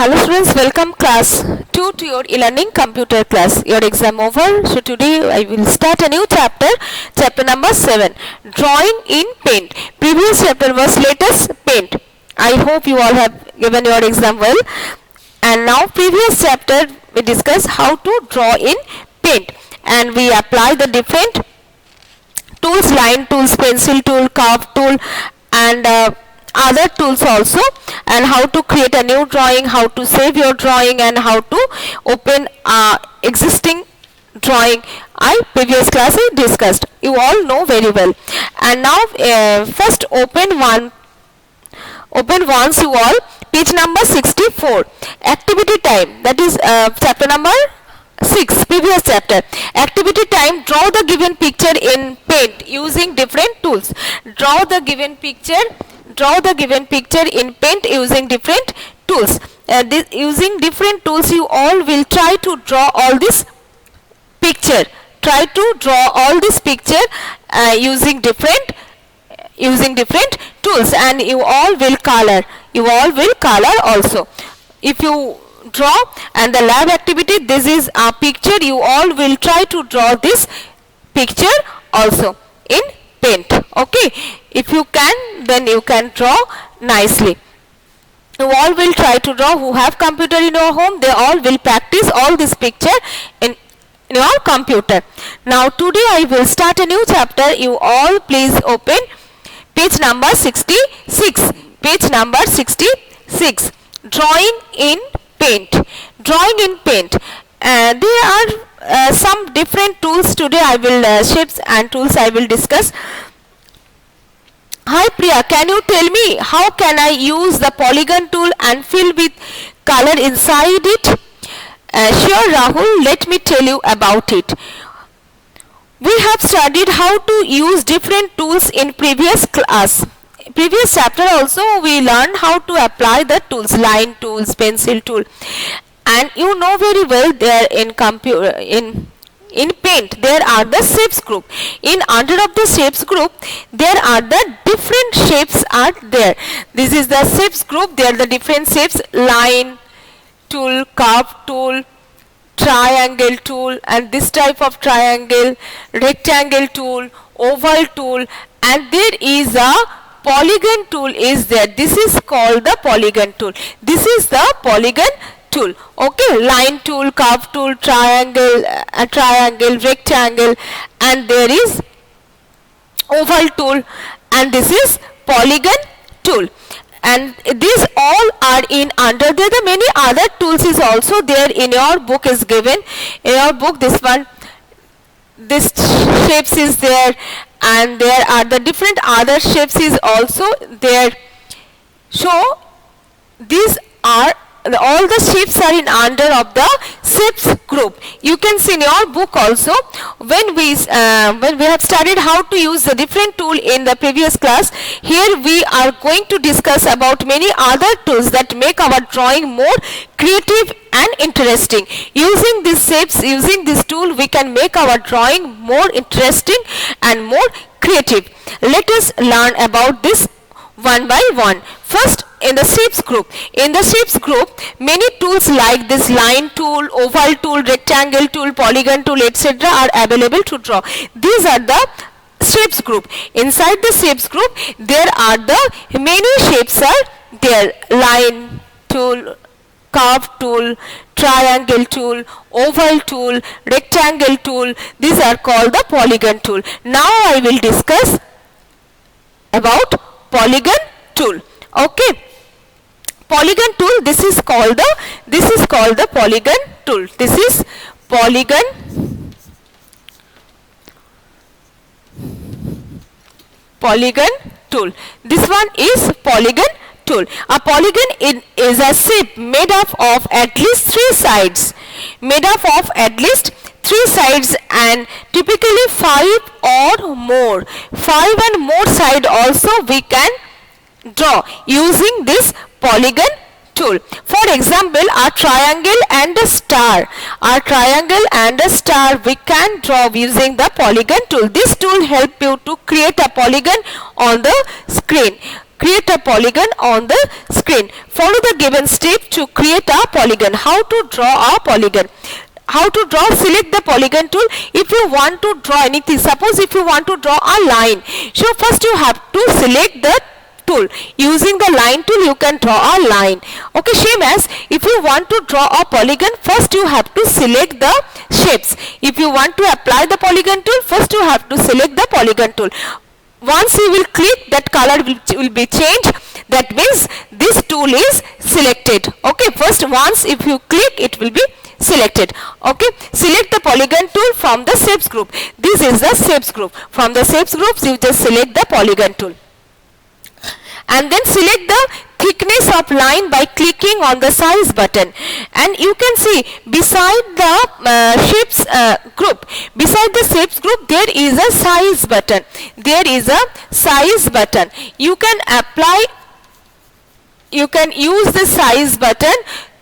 Hello students, welcome class 2 to your e-learning computer class. Your exam over. So today I will start a new chapter, chapter number 7, drawing in paint. Previous chapter was latest paint. I hope you all have given your exam well. And now previous chapter we discuss how to draw in paint. And we apply the different tools, line tools, pencil tool, curve tool and other tools also, and how to create a new drawing, how to save your drawing and how to open existing drawing. Previous class I discussed, you all know very well. And now first open once you all page number 64, activity time, that is chapter number 6, previous chapter. Activity time, draw the given picture in paint using different tools. Draw the given picture in paint using different tools. Using different tools you all will try to draw all this picture. Try to draw all this picture using different tools, and you all will color. Also. If you draw and the lab activity, this is a picture, you all will try to draw this picture also in paint. Okay, if you can, then you can draw nicely. You all will try to draw. Who have computer in your home, they all will practice all this picture in your computer. Now today I will start a new chapter. You all please open page number 66. Page number 66. Drawing in paint. There are some different tools today. I will shapes and tools I will discuss. Hi Priya, can you tell me how can I use the polygon tool and fill with color inside it? Sure Rahul, let me tell you about it. We have studied how to use different tools in previous class. Previous chapter also we learned how to apply the tools, line tools, pencil tool, and you know very well there in paint there are the shapes group. In under of the shapes group there are the different shapes are there. This is the shapes group. There are the different shapes: line tool, curve tool, triangle tool, and this type of triangle, rectangle tool, oval tool, and there is a polygon tool is there. This is called the polygon tool. This is the polygon tool. Okay, line tool, curve tool, triangle, rectangle, and there is oval tool, and this is polygon tool. And these all are in under there. The many other tools is also there in your book is given. In your book, this one, this shapes is there, and there are the different other shapes is also there. So these are all the shapes are in under of the shapes group. You can see in your book also when we have studied how to use the different tool in the previous class. Here we are going to discuss about many other tools that make our drawing more creative and interesting. Using these shapes, using this tool, we can make our drawing more interesting and more creative. Let us learn about this one by one. First, in the shapes group. In the shapes group, many tools like this line tool, oval tool, rectangle tool, polygon tool, etc. are available to draw. These are the shapes group. Inside the shapes group, there are the many shapes are there: line tool, curve tool, triangle tool, oval tool, rectangle tool. These are called the polygon tool. Now I will discuss about polygon tool. Okay, polygon tool, this is called the polygon tool. This is polygon tool. This one is polygon tool. A polygon is a shape made up of at least three sides. And typically 5 or more. 5 and more side also we can draw using this polygon tool. For example, a triangle and a star. We can draw using the polygon tool. This tool help you to create a polygon on the screen. create a polygon on the screen. Follow the given step to create a polygon. How to draw a polygon? How to draw? Select the polygon tool. If you want to draw anything, suppose if you want to draw a line, so first you have to select the tool. Using the line tool you can draw a line. Okay, same as if you want to draw a polygon, first you have to select the shapes. If you want to apply the polygon tool, first you have to select the polygon tool. Once you will click, that color will be changed. That means this tool is selected. Okay, first once if you click, it will be selected. Okay, select the polygon tool from the shapes group. This is the shapes group. From the shapes groups you just select the polygon tool, and then select the thickness of line by clicking on the size button. And you can see beside the shapes group, beside the shapes group, there is a size button. There is a size button. You can apply, you can use the size button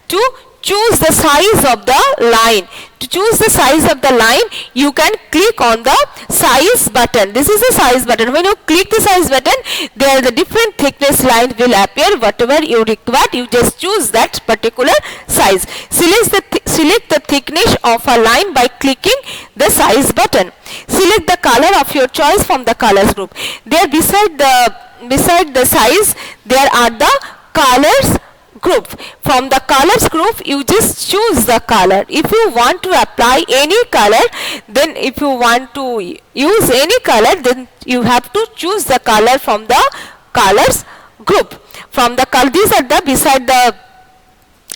to choose the size of the line. To choose the size of the line, you can click on the size button. This is the size button. When you click the size button, there the different thickness line will appear. Whatever you require, you just choose that particular size. Select the thickness of a line by clicking the size button. Select the color of your choice from the colors group. There beside the size, there are the colors group. From the colors group you just choose the color. If you want to apply any color, then if you want to use any color, then you have to choose the color from the colors group. From the color, these are the beside the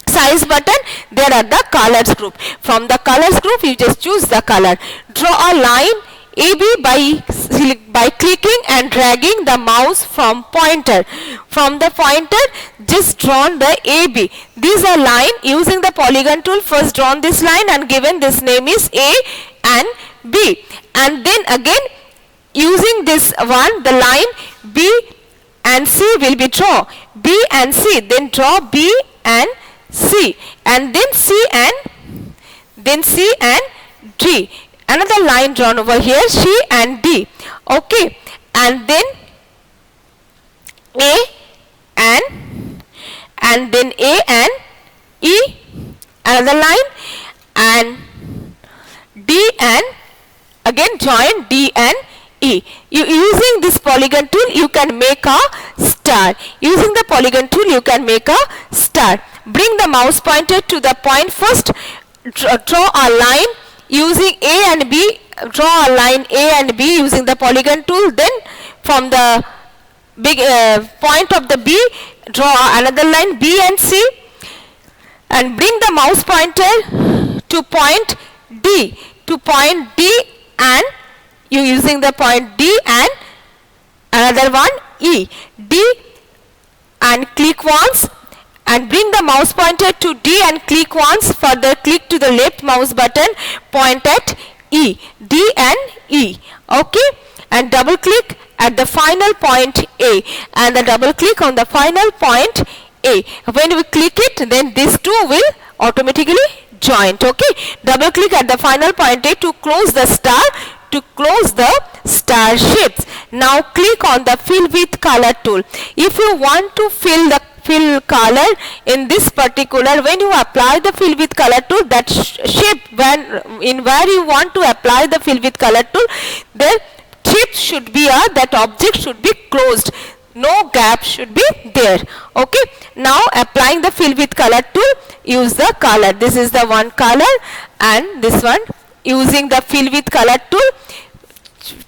size button, there are the colors group. From the colors group you just choose the color. Draw a line AB by clicking and dragging the mouse from pointer. From the pointer, just drawn the AB. These are line using the polygon tool. First drawn this line and given this name is A and B. And then again using this one, the line B and C will be drawn. B and C, then draw B and C, and then C and D. Another line drawn over here, C and D. Okay, and then A and then A and E, another line, and D and again join D and E. Using this polygon tool you can make a star. Using the polygon tool you can make a star. Bring the mouse pointer to the point. First draw a line using A and B. Draw a line A and B using the polygon tool. Then from the big point of the B, draw another line B and C, and bring the mouse pointer to point D. To point D, and you using the point D and another one E. D and click once, and bring the mouse pointer to D and click once. Further click to the left mouse button, point at E. D and E. Okay, and double click at the final point A, and the double click on the final point A. When we click it, then these two will automatically join. Okay, double click at the final point A to close the star, to close the star shapes. Now click on the fill with color tool. If you want to fill color in this particular, when you apply the fill with color tool, that shape where you want to apply the fill with color tool, the shape should be that object should be closed, no gap should be there. Okay, now applying the fill with color tool, use the color. This is the one color, and this one. Using the fill with color tool,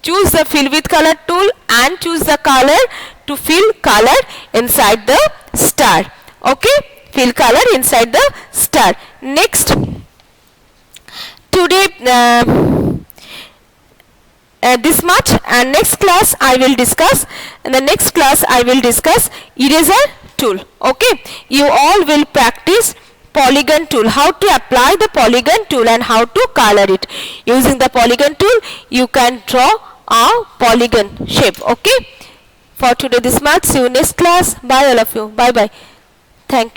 choose the fill with color tool and choose the color to fill color inside the star. Okay, fill color inside the star. Next, today this much, and next class I will discuss. In the next class I will discuss eraser tool. Okay, you all will practice polygon tool, how to apply the polygon tool and how to color it. Using the polygon tool you can draw a polygon shape. Okay, for today this much. See you next class. Bye all of you. Bye bye. Thank you.